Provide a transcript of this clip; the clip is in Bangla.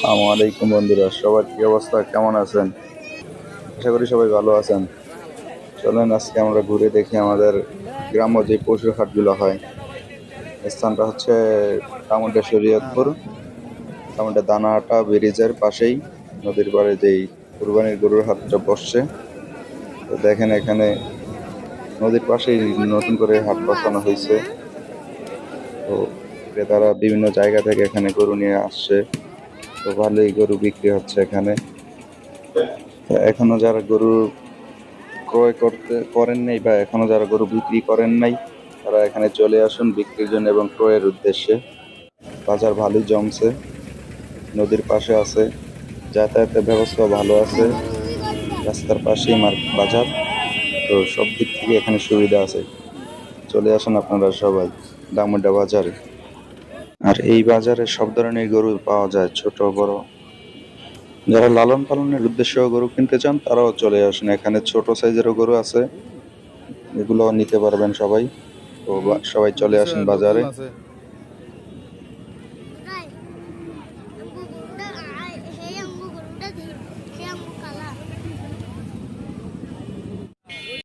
আসসালামু আলাইকুম বন্ধুরা, সবার কি অবস্থা, কেমন আছেন? আশা করি সবাই ভালো আছেন। চলেন আজকে আমরা ঘুরে দেখি আমাদের গ্রাম্য যে পশুর হাটগুলো হয়। স্থানটা হচ্ছে টামুন্ডা শরীয়তপুর, টামুন্ডা দানাহাটা ব্রিজের পাশেই নদীর পাড়ে যেই কুরবানির গরুর হাটটা বসছে। তো দেখেন এখানে নদীর পাশেই নতুন করে হাট বসানো হয়েছে। তো ক্রেতারা বিভিন্ন জায়গা থেকে এখানে গরু নিয়ে আসছে। তো ভালোই গরু বিক্রি হচ্ছে এখানে। তো এখনো যারা গরু ক্রয় করতে করেন নাই বা এখনো যারা গরু বিক্রি করেন নাই, তারা এখানে চলে আসুন বিক্রির জন্য এবং ক্রয়ের উদ্দেশ্যে। বাজার ভালোই জমছে, নদীর পাশে আছে, যাতায়াতের ব্যবস্থা ভালো আছে, রাস্তার পাশেই বাজার। তো সব দিক থেকে এখানে সুবিধা আছে। চলে আসুন আপনারা সবাই দামোড্ডা বাজারে। আর এই বাজারে সব ধরনের গরু পাওয়া যায়, ছোট বড়। যারা লালন পালনের উদ্দেশ্যে গরু কিনতে চান তারাও চলে আসুন, এখানে ছোট সাইজেরও গরু আছে, এগুলো নিতে পারবেন সবাই। তো সবাই চলে আসেন বাজারে।